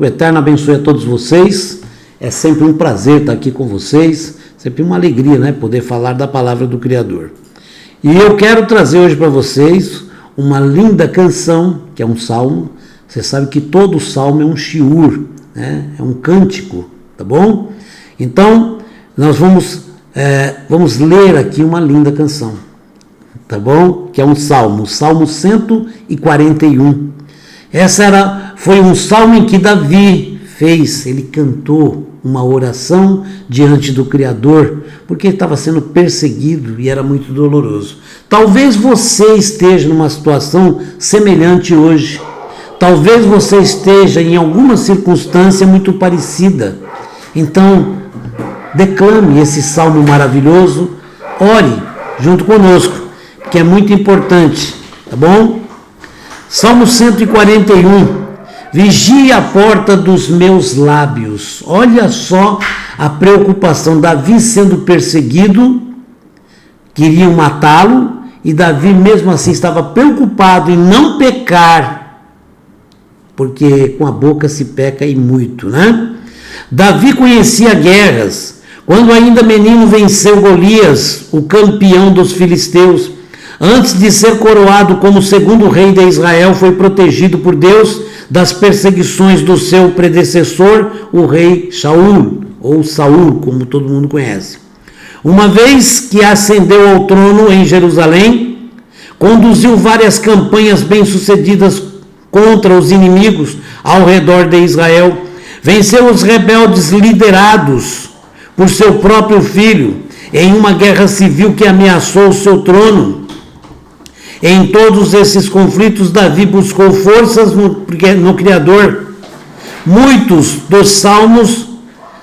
Que o Eterno abençoe a todos vocês. É sempre um prazer estar aqui com vocês. Sempre uma alegria, né? Poder falar da palavra do Criador. E eu quero trazer hoje para vocês uma linda canção, que é um salmo. Você sabe que todo salmo é um shiur, né? É um cântico, tá bom? Então, nós vamos ler aqui uma linda canção, tá bom? Que é um salmo, Salmo 141. Foi um salmo em que Davi ele cantou uma oração diante do Criador, porque ele estava sendo perseguido e era muito doloroso. Talvez você esteja numa situação semelhante hoje. Talvez você esteja em alguma circunstância muito parecida. Então, declame esse salmo maravilhoso, ore junto conosco, que é muito importante, tá bom? Salmo 141. Vigie a porta dos meus lábios. Olha só a preocupação. Davi sendo perseguido, queriam matá-lo, e Davi mesmo assim estava preocupado em não pecar, porque com a boca se peca e muito, né? Davi conhecia guerras. Quando ainda menino venceu Golias, o campeão dos filisteus. Antes de ser coroado como segundo rei de Israel, foi protegido por Deus das perseguições do seu predecessor, o rei Shaul, ou Saul, como todo mundo conhece. Uma vez que ascendeu ao trono em Jerusalém, conduziu várias campanhas bem-sucedidas contra os inimigos ao redor de Israel, venceu os rebeldes liderados por seu próprio filho em uma guerra civil que ameaçou o seu trono. Em todos esses conflitos, Davi buscou forças no Criador. Muitos dos salmos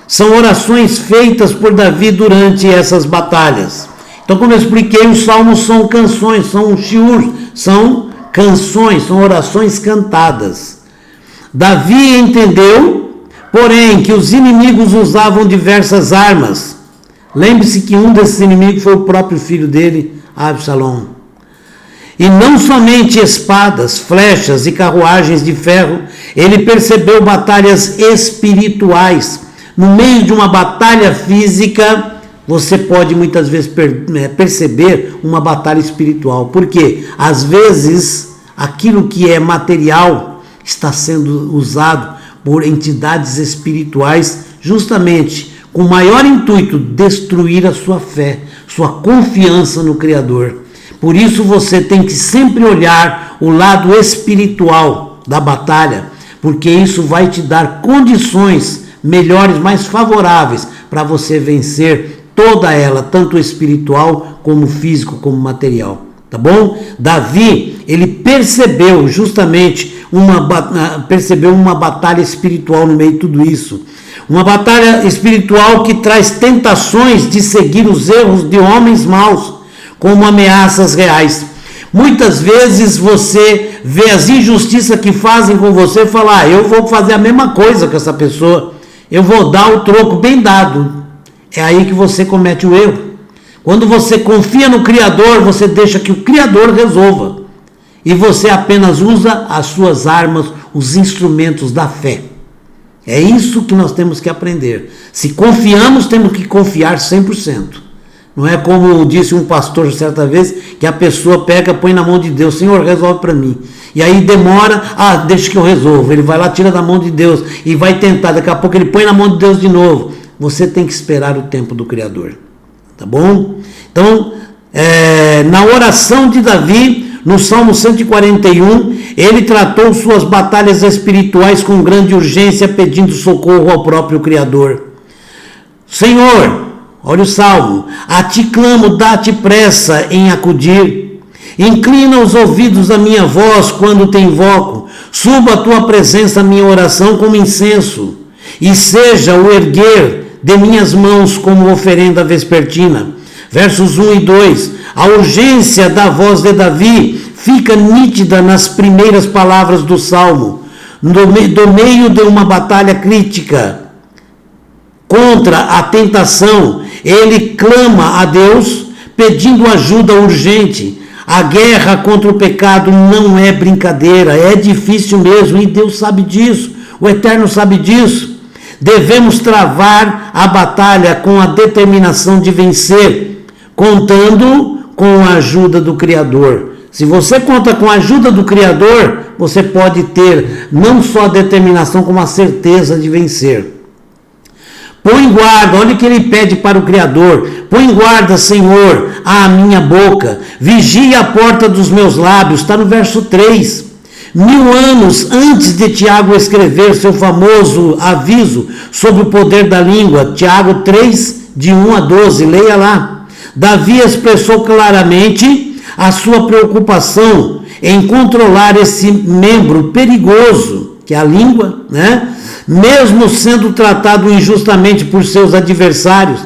são orações feitas por Davi durante essas batalhas. Então, como eu expliquei, os salmos são canções, são shiur, são canções, são orações cantadas. Davi entendeu, porém, que os inimigos usavam diversas armas. Lembre-se que um desses inimigos foi o próprio filho dele, Absalom. E não somente espadas, flechas e carruagens de ferro, ele percebeu batalhas espirituais. No meio de uma batalha física, você pode muitas vezes perceber uma batalha espiritual. Por quê? Às vezes, aquilo que é material está sendo usado por entidades espirituais, justamente com o maior intuito de destruir a sua fé, sua confiança no Criador. Por isso você tem que sempre olhar o lado espiritual da batalha, porque isso vai te dar condições melhores, mais favoráveis para você vencer toda ela, tanto espiritual como físico, como material, tá bom? Davi, ele percebeu justamente uma batalha espiritual no meio de tudo isso. Uma batalha espiritual que traz tentações de seguir os erros de homens maus, como ameaças reais. Muitas vezes você vê as injustiças que fazem com você e fala, eu vou fazer a mesma coisa com essa pessoa, eu vou dar o troco bem dado. É aí que você comete o erro. Quando você confia no Criador, você deixa que o Criador resolva. E você apenas usa as suas armas, os instrumentos da fé. É isso que nós temos que aprender. Se confiamos, temos que confiar 100%. Não é como disse um pastor certa vez, que a pessoa pega, põe na mão de Deus, Senhor, resolve para mim. E aí demora, deixa que eu resolvo. Ele vai lá, tira da mão de Deus e vai tentar. Daqui a pouco ele põe na mão de Deus de novo. Você tem que esperar o tempo do Criador. Tá bom? Então, na oração de Davi, no Salmo 141, ele tratou suas batalhas espirituais com grande urgência, pedindo socorro ao próprio Criador. Senhor, olha o salmo, a ti clamo, dá-te pressa em acudir. Inclina os ouvidos à minha voz quando te invoco. Suba a tua presença a minha oração como incenso. E seja o erguer de minhas mãos como oferenda vespertina. Versos 1 e 2. A urgência da voz de Davi fica nítida nas primeiras palavras do salmo. Do meio de uma batalha crítica contra a tentação, ele clama a Deus pedindo ajuda urgente. A guerra contra o pecado não é brincadeira, é difícil mesmo, e Deus sabe disso. O Eterno sabe disso. Devemos travar a batalha com a determinação de vencer, contando com a ajuda do Criador. Se você conta com a ajuda do Criador, você pode ter não só a determinação, como a certeza de vencer. Põe guarda, olha o que ele pede para o Criador. Põe guarda, Senhor, à minha boca. Vigia a porta dos meus lábios. Está no verso 3. 1000 anos antes de Tiago escrever seu famoso aviso sobre o poder da língua, Tiago 3, de 1 a 12, leia lá. Davi expressou claramente a sua preocupação em controlar esse membro perigoso, que é a língua, né? Mesmo sendo tratado injustamente por seus adversários,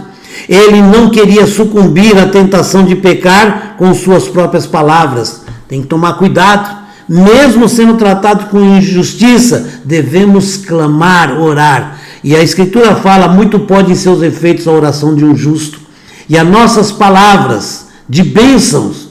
ele não queria sucumbir à tentação de pecar com suas próprias palavras. Tem que tomar cuidado. Mesmo sendo tratado com injustiça, devemos clamar, orar. E a Escritura fala, muito pode em seus efeitos a oração de um justo. E as nossas palavras de bênçãos,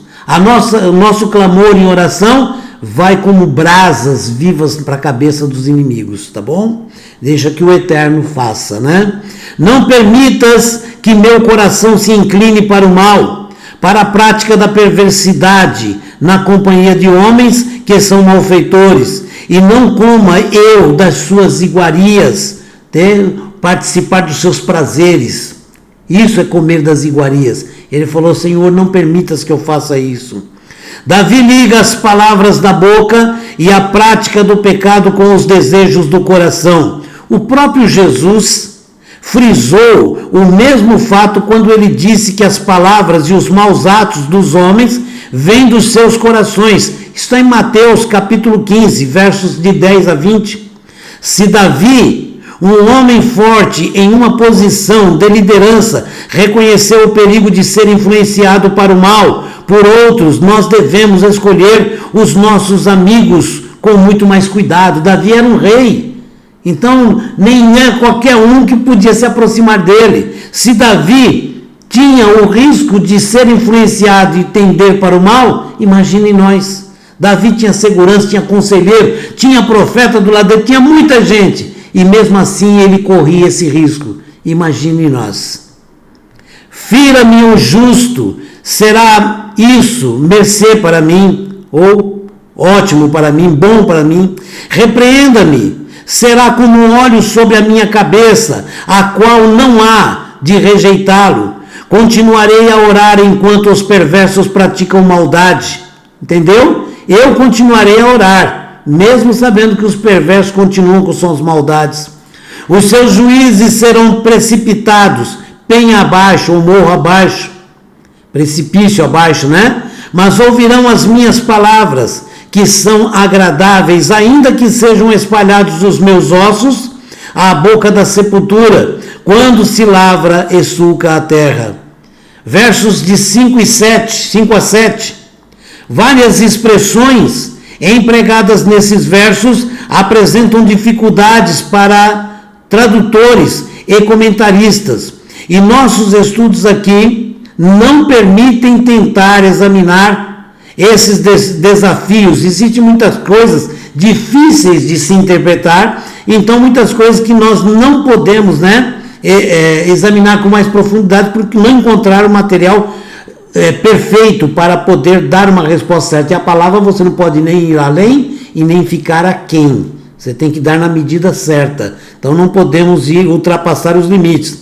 o nosso clamor em oração, vai como brasas vivas para a cabeça dos inimigos, tá bom? Deixa que o Eterno faça, né? Não permitas que meu coração se incline para o mal, para a prática da perversidade, na companhia de homens que são malfeitores, e não coma eu das suas iguarias, participar dos seus prazeres. Isso é comer das iguarias. Ele falou, Senhor, não permitas que eu faça isso. Davi liga as palavras da boca e a prática do pecado com os desejos do coração. O próprio Jesus frisou o mesmo fato quando ele disse que as palavras e os maus atos dos homens vêm dos seus corações. Está em Mateus capítulo 15, versos de 10 a 20. Se Davi, um homem forte em uma posição de liderança, reconheceu o perigo de ser influenciado para o mal por outros, nós devemos escolher os nossos amigos com muito mais cuidado. Davi era um rei, então nem é qualquer um que podia se aproximar dele. Se Davi tinha o risco de ser influenciado e tender para o mal, imagine nós. Davi tinha segurança, tinha conselheiro, tinha profeta do lado dele, tinha muita gente, e mesmo assim ele corria esse risco. Imagine nós. Fira-me o justo, será isso mercê para mim, ou ótimo para mim, bom para mim? Repreenda-me, será como um óleo sobre a minha cabeça, a qual não há de rejeitá-lo. Continuarei a orar enquanto os perversos praticam maldade. Entendeu? Eu continuarei a orar, mesmo sabendo que os perversos continuam com suas maldades. Os seus juízes serão precipitados, penha abaixo ou morro abaixo, precipício abaixo, né? Mas ouvirão as minhas palavras, que são agradáveis, ainda que sejam espalhados os meus ossos à boca da sepultura, quando se lavra e sulca a terra. Versos de 5 a 7. Várias expressões empregadas nesses versos apresentam dificuldades para tradutores e comentaristas. E nossos estudos aqui não permitem tentar examinar esses desafios. Existem muitas coisas difíceis de se interpretar, então muitas coisas que nós não podemos, examinar com mais profundidade, porque não encontraram o material perfeito para poder dar uma resposta certa. E a palavra você não pode nem ir além e nem ficar aquém. Você tem que dar na medida certa. Então não podemos ultrapassar os limites.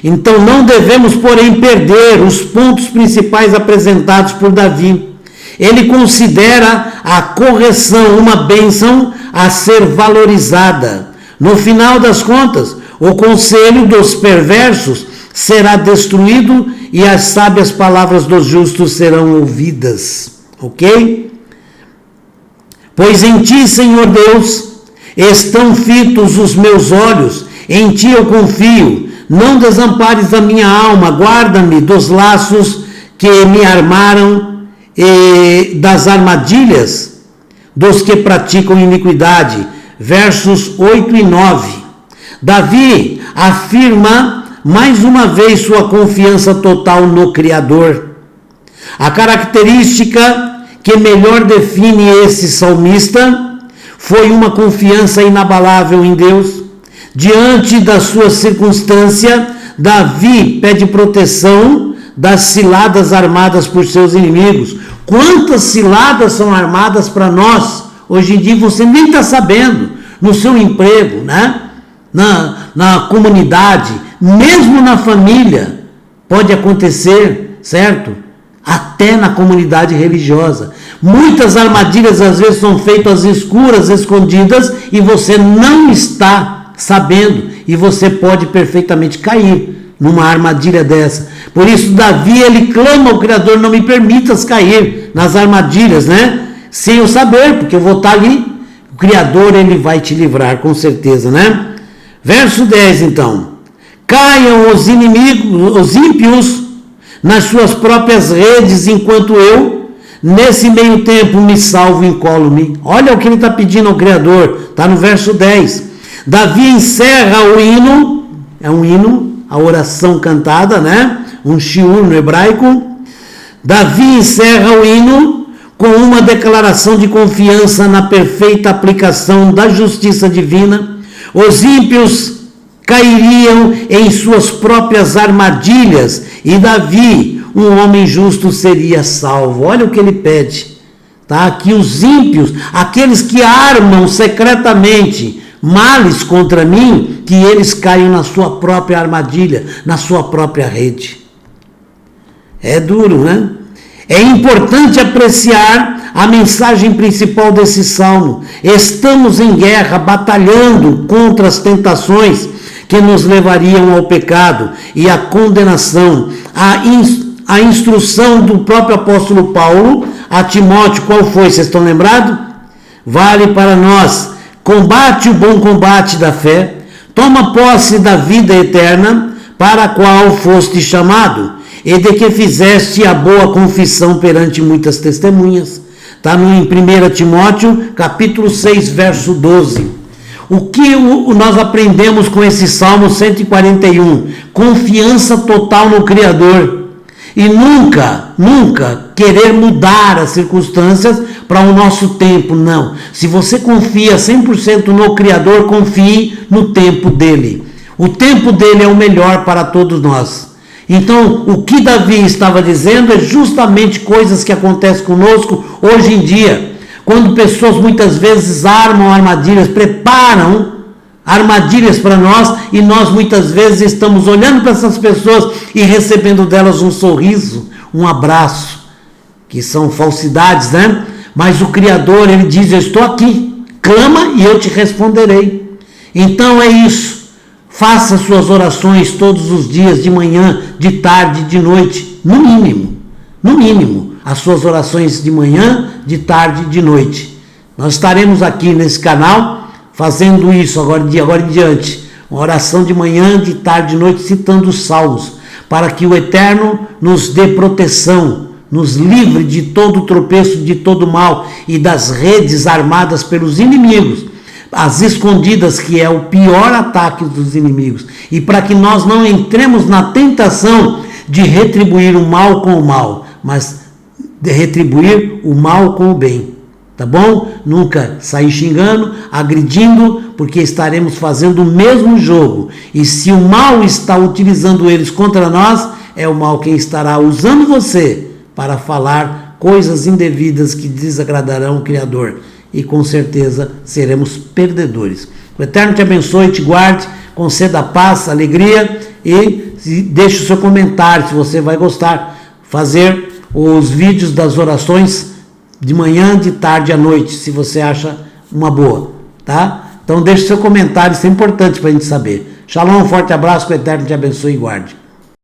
Então não devemos, porém, perder os pontos principais apresentados por Davi. Ele considera a correção uma bênção a ser valorizada. No final das contas, o conselho dos perversos será destruído e as sábias palavras dos justos serão ouvidas. Ok? Pois em ti, Senhor Deus, estão fitos os meus olhos, em ti eu confio. Não desampares a minha alma, guarda-me dos laços que me armaram e das armadilhas dos que praticam iniquidade. Versos 8 e 9. Davi afirma mais uma vez sua confiança total no Criador. A característica que melhor define esse salmista foi uma confiança inabalável em Deus. Diante da sua circunstância, Davi pede proteção das ciladas armadas por seus inimigos. Quantas ciladas são armadas para nós? Hoje em dia você nem está sabendo. No seu emprego, né? na comunidade, mesmo na família, pode acontecer, certo? Até na comunidade religiosa. Muitas armadilhas às vezes são feitas às escuras, escondidas, e você não está sabendo, e você pode perfeitamente cair numa armadilha dessa. Por isso Davi, ele clama ao Criador: não me permitas cair nas armadilhas, né? Sem eu saber, porque eu vou estar ali. O Criador, ele vai te livrar, com certeza, né? Verso 10, então. Caiam os inimigos, os ímpios, nas suas próprias redes, enquanto eu, nesse meio tempo, me salvo e incolo-me. Olha o que ele está pedindo ao Criador, está no verso 10. Davi encerra o hino, é um hino, a oração cantada, né? Um shiur no hebraico. Davi encerra o hino com uma declaração de confiança na perfeita aplicação da justiça divina. Os ímpios cairiam em suas próprias armadilhas e Davi, um homem justo, seria salvo. Olha o que ele pede. Tá? Que os ímpios, aqueles que armam secretamente males contra mim, que eles caiam na sua própria armadilha, na sua própria rede. É duro, né? É importante apreciar a mensagem principal desse salmo. Estamos em guerra, batalhando contra as tentações que nos levariam ao pecado e à condenação. A instrução do próprio apóstolo Paulo a Timóteo, qual foi? Vocês estão lembrados? Vale para nós. Combate o bom combate da fé, toma posse da vida eterna, para a qual foste chamado, e de que fizeste a boa confissão perante muitas testemunhas. Está em 1 Timóteo, capítulo 6, verso 12. O que nós aprendemos com esse Salmo 141? Confiança total no Criador. E nunca querer mudar as circunstâncias para o nosso tempo, não. Se você confia 100% no Criador, confie no tempo dele. O tempo dele é o melhor para todos nós. Então, o que Davi estava dizendo é justamente coisas que acontecem conosco hoje em dia. Quando pessoas muitas vezes armam armadilhas, preparam armadilhas para nós, e nós muitas vezes estamos olhando para essas pessoas e recebendo delas um sorriso, um abraço, que são falsidades, né? Mas o Criador, ele diz: eu estou aqui, clama e eu te responderei. Então é isso, faça suas orações todos os dias, de manhã, de tarde, de noite, no mínimo, as suas orações de manhã, de tarde e de noite. Nós estaremos aqui nesse canal fazendo isso agora em diante, uma oração de manhã, de tarde, de noite, citando os salmos, para que o Eterno nos dê proteção, nos livre de todo tropeço, de todo mal e das redes armadas pelos inimigos, as escondidas, que é o pior ataque dos inimigos, e para que nós não entremos na tentação de retribuir o mal com o mal, mas de retribuir o mal com o bem. Tá bom? Nunca sair xingando, agredindo, porque estaremos fazendo o mesmo jogo. E se o mal está utilizando eles contra nós, é o mal quem estará usando você para falar coisas indevidas que desagradarão o Criador. E com certeza seremos perdedores. O Eterno te abençoe, te guarde, conceda paz, alegria, e deixe o seu comentário se você vai gostar. Fazer os vídeos das orações de manhã, de tarde à noite, se você acha uma boa, tá? Então deixe seu comentário, isso é importante para a gente saber. Shalom, um forte abraço, que o Eterno te abençoe e guarde.